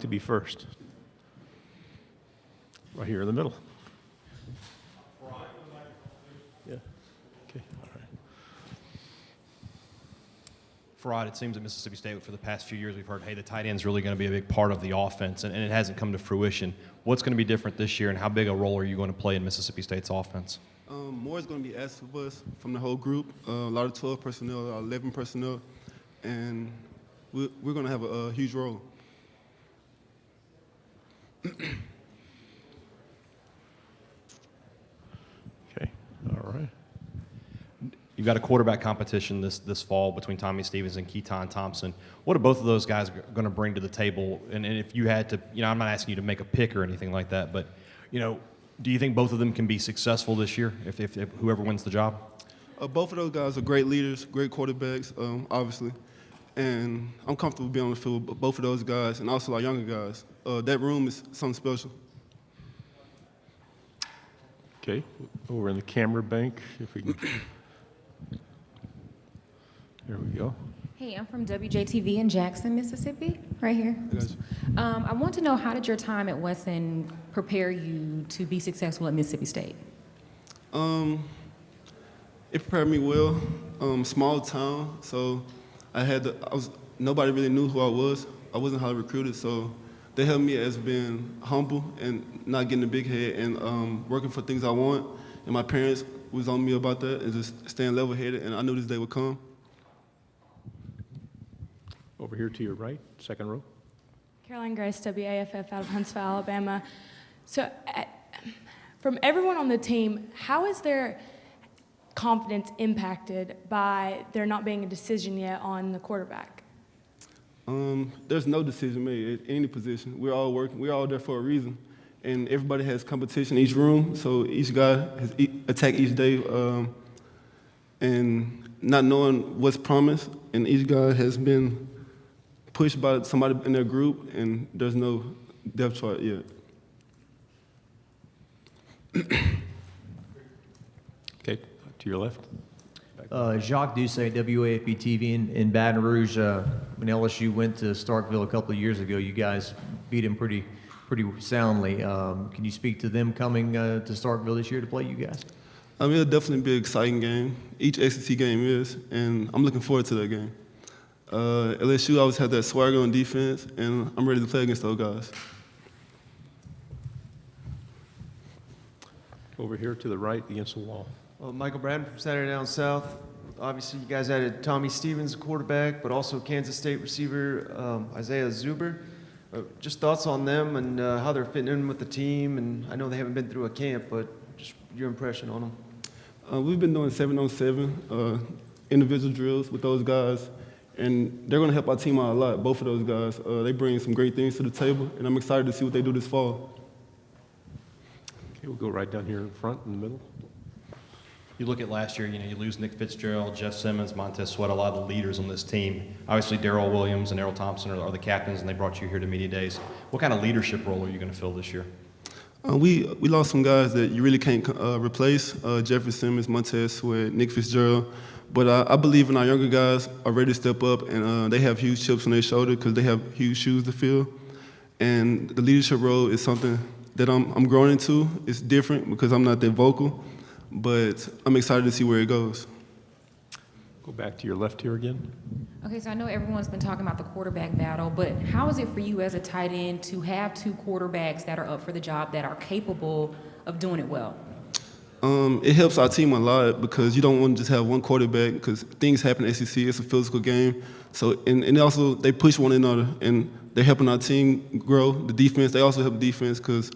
to be first? Right here in the middle. Yeah. Okay. All right. Farrod, it seems at Mississippi State for the past few years we've heard, hey, the tight end's really going to be a big part of the offense, and it hasn't come to fruition. What's going to be different this year, and how big a role are you going to play in Mississippi State's offense? More is going to be asked of us from the whole group. A lot of 12 personnel, a lot of 11 personnel, and we're going to have a huge role. Okay. All right. You've got a quarterback competition this fall between Tommy Stevens and Keaton Thompson. What are both of those guys going to bring to the table? And if you had to, I'm not asking you to make a pick or anything like that, but, do you think both of them can be successful this year if whoever wins the job? Both of those guys are great leaders, great quarterbacks, obviously. And I'm comfortable being on the field with both of those guys and also our younger guys. That room is something special. Okay. Over in the camera bank, if we can. There we go. Hey, I'm from WJTV in Jackson, Mississippi, right here. I want to know, how did your time at Wesson prepare you to be successful at Mississippi State? It prepared me well. Small town, so nobody really knew who I was. I wasn't highly recruited, so they helped me as being humble and not getting a big head and working for things I want. And my parents was on me about that and just staying level-headed, and I knew this day would come. Over here to your right, second row. Caroline Grace, WAFF, out of Huntsville, Alabama. So from everyone on the team, how is their confidence impacted by there not being a decision yet on the quarterback? There's no decision made at any position. We're all working. We're all there for a reason. And everybody has competition in each room, so each guy has attacked each day and not knowing what's promised. And each guy has been pushed by somebody in their group, and there's no depth chart yet. Okay, to your left. Jacques Doucet, WAFB TV in Baton Rouge. When LSU went to Starkville a couple of years ago, you guys beat them pretty soundly. Can you speak to them coming to Starkville this year to play you guys? It'll definitely be an exciting game. Each SEC game is, and I'm looking forward to that game. LSU always had that swagger on defense, and I'm ready to play against those guys. Over here to the right against the wall. Well, Michael Bradden from Saturday Down South. Obviously, you guys added Tommy Stevens, quarterback, but also Kansas State receiver Isaiah Zuber. Just thoughts on them and how they're fitting in with the team. And I know they haven't been through a camp, but just your impression on them. We've been doing 7-on-7 individual drills with those guys, and they're going to help our team out a lot, both of those guys. They bring some great things to the table, and I'm excited to see what they do this fall. Okay, we'll go right down here in front, in the middle. You look at last year, you lose Nick Fitzgerald, Jeff Simmons, Montez Sweat, a lot of the leaders on this team. Obviously, Darrell Williams and Errol Thompson are the captains, and they brought you here to media days. What kind of leadership role are you going to fill this year? We lost some guys that you really can't replace, Jeffrey Simmons, Montez Sweat, Nick Fitzgerald. But I believe in our younger guys are ready to step up, and they have huge chips on their shoulder because they have huge shoes to fill. And the leadership role is something that I'm growing into. It's different because I'm not that vocal, but I'm excited to see where it goes. Go back to your left here again. Okay, so I know everyone's been talking about the quarterback battle, but how is it for you as a tight end to have two quarterbacks that are up for the job that are capable of doing it well? It helps our team a lot because you don't want to just have one quarterback because things happen in SEC. It's a physical game. So, and also they push one another, and they're helping our team grow. The defense, they also help defense because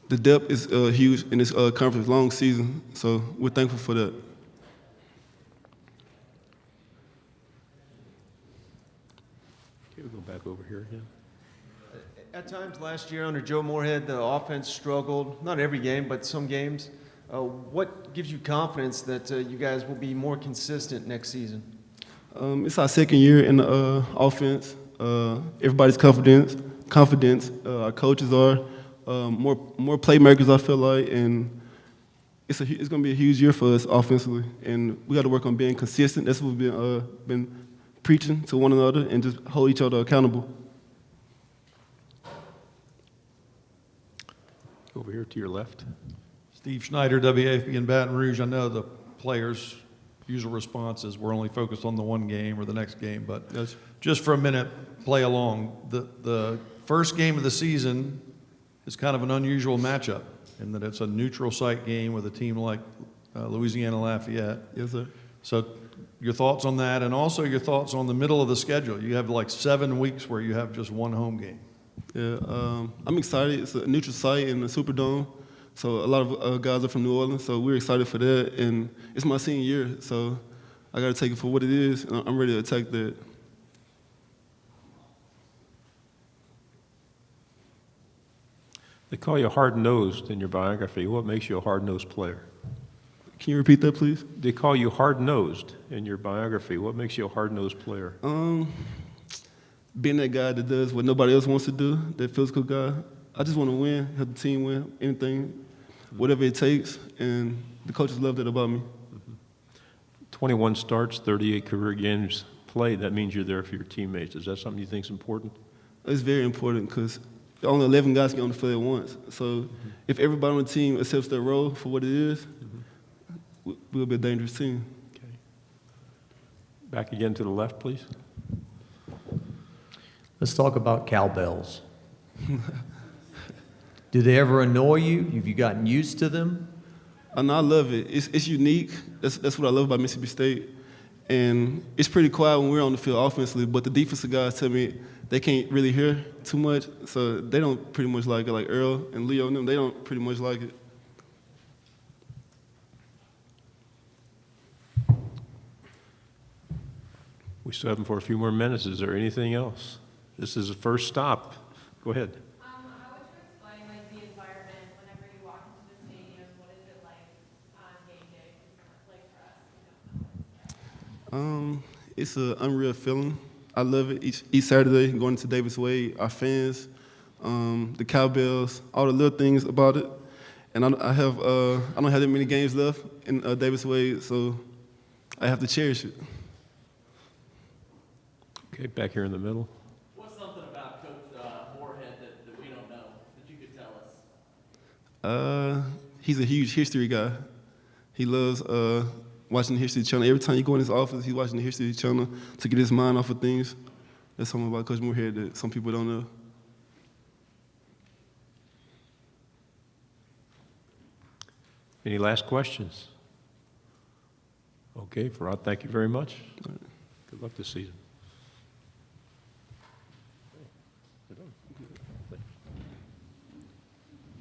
the depth is huge in this conference, long season. So we're thankful for that. Okay, we'll go back over here again. At times last year under Joe Moorhead, the offense struggled, not every game, but some games. What gives you confidence that you guys will be more consistent next season? It's our second year in the offense. Everybody's confidence. Our coaches are more playmakers, I feel like, and it's going to be a huge year for us offensively. And we got to work on being consistent. That's what we've been preaching to one another, and just hold each other accountable. over here to your left. Steve Schneider, WAFB in Baton Rouge. I know the players' usual response is we're only focused on the one game or the next game, but Gotcha. just for a minute, play along. The first game of the season is kind of an unusual matchup in that it's a neutral site game with a team like Louisiana Lafayette. Yes, sir. So your thoughts on that, and also your thoughts on the middle of the schedule. You have like 7 weeks where you have just one home game. Yeah, I'm excited. It's a neutral site in the Superdome, so a lot of guys are from New Orleans, so we're excited for that. And it's my senior year, so I got to take it for what it is, and I'm ready to attack that. They call you hard-nosed in your biography. What makes you a hard-nosed player? Can you repeat that, please? They call you hard-nosed in your biography. What makes you a hard-nosed player? Being that guy that does what nobody else wants to do, that physical guy. I just want to win, help the team win, anything, whatever it takes, and the coaches love that about me. 21 starts, 38 career games played. That means you're there for your teammates. Is that something you think is important? It's very important because only 11 guys get on the field at once. So if everybody on the team accepts their role for what it is, we'll be a dangerous team. Okay. Back again to the left, please. Let's talk about cowbells. Do they ever annoy you? Have you gotten used to them? And I love it. It's unique. That's what I love about Mississippi State. And it's pretty quiet when we're on the field offensively, but the defensive guys tell me they can't really hear too much, so they don't pretty much like it. Like Earl and Leo and them, they don't pretty much like it. We still have them for a few more minutes. Is there anything else? This is the first stop. Go ahead. How would you explain like the environment whenever you walk into the stadium? What is it like on game day? Like for us, It's an unreal feeling. I love it. Each Saturday, going to Davis Wade, our fans, the cowbells, all the little things about it. And I don't have that many games left in Davis Wade, so I have to cherish it. Okay, back here in the middle. What's something about Coach Moorhead that we don't know that you could tell us? He's a huge history guy. He loves watching the History Channel. Every time you go in his office, he's watching the History Channel to get his mind off of things. That's something about Coach Moorhead that some people don't know. Any last questions? Okay, Farrod, thank you very much. Good luck this season.